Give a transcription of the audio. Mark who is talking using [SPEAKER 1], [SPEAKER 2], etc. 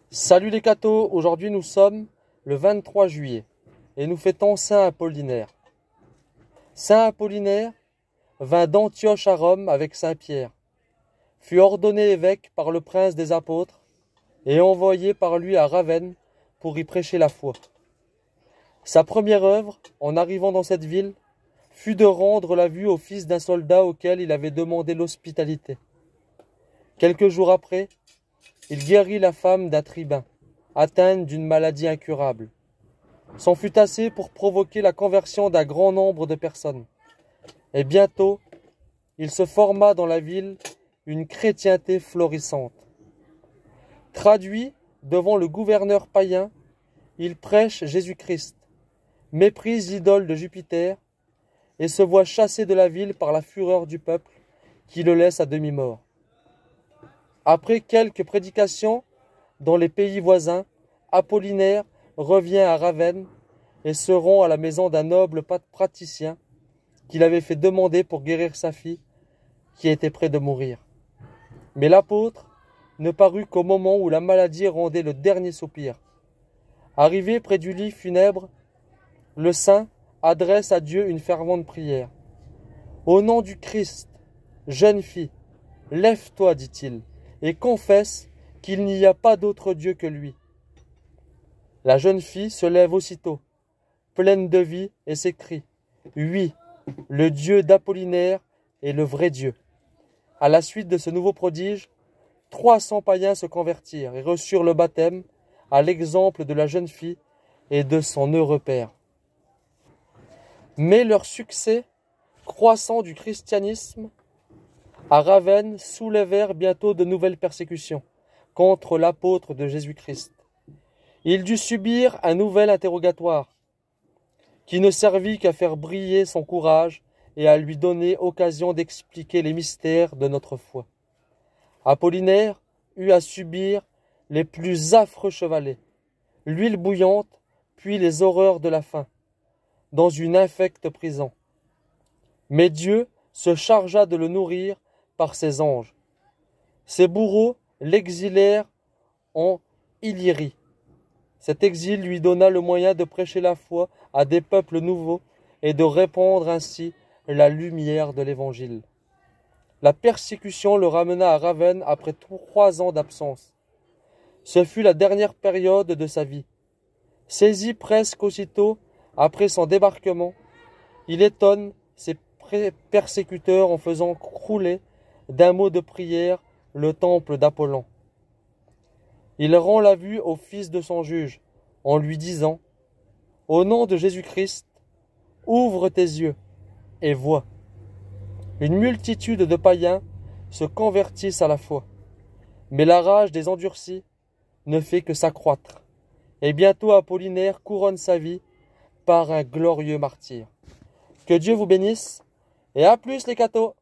[SPEAKER 1] Salut les cathos, aujourd'hui nous sommes le 23 juillet et nous fêtons Saint Apollinaire. Saint Apollinaire vint d'Antioche à Rome avec Saint Pierre, fut ordonné évêque par le prince des apôtres et envoyé par lui à Ravenne pour y prêcher la foi. Sa première œuvre, en arrivant dans cette ville, fut de rendre la vue au fils d'un soldat auquel il avait demandé l'hospitalité. Quelques jours après, il guérit la femme d'un tribun, atteinte d'une maladie incurable. C'en fut assez pour provoquer la conversion d'un grand nombre de personnes. Et bientôt, il se forma dans la ville une chrétienté florissante. Traduit devant le gouverneur païen, il prêche Jésus-Christ, méprise l'idole de Jupiter et se voit chassé de la ville par la fureur du peuple qui le laisse à demi-mort. Après quelques prédications dans les pays voisins, Apollinaire revient à Ravenne et se rend à la maison d'un noble praticien qu'il avait fait demander pour guérir sa fille qui était près de mourir. Mais l'apôtre ne parut qu'au moment où la maladie rendait le dernier soupir. Arrivé près du lit funèbre, le saint adresse à Dieu une fervente prière. « Au nom du Christ, jeune fille, lève-toi, dit-il, et confesse qu'il n'y a pas d'autre Dieu que lui. » La jeune fille se lève aussitôt, pleine de vie, et s'écrie « Oui, le Dieu d'Apollinaire est le vrai Dieu. » À la suite de ce nouveau prodige, 300 païens se convertirent et reçurent le baptême à l'exemple de la jeune fille et de son heureux père. Mais leur succès croissant du christianisme à Ravenne soulevèrent bientôt de nouvelles persécutions contre l'apôtre de Jésus-Christ. Il dut subir un nouvel interrogatoire qui ne servit qu'à faire briller son courage et à lui donner occasion d'expliquer les mystères de notre foi. Apollinaire eut à subir les plus affreux chevalets, l'huile bouillante, puis les horreurs de la faim, dans une infecte prison. Mais Dieu se chargea de le nourrir par ses anges. Ses bourreaux l'exilèrent en Illyrie. Cet exil lui donna le moyen de prêcher la foi à des peuples nouveaux et de répandre ainsi la lumière de l'Évangile. La persécution le ramena à Ravenne après 3 ans d'absence. Ce fut la dernière période de sa vie. Saisi presque aussitôt après son débarquement, il étonne ses persécuteurs en faisant crouler d'un mot de prière le temple d'Apollon. Il rend la vue au fils de son juge en lui disant « Au nom de Jésus-Christ, ouvre tes yeux et vois. » Une multitude de païens se convertissent à la foi, mais la rage des endurcis ne fait que s'accroître, et bientôt Apollinaire couronne sa vie par un glorieux martyre. Que Dieu vous bénisse, et à plus les cathos!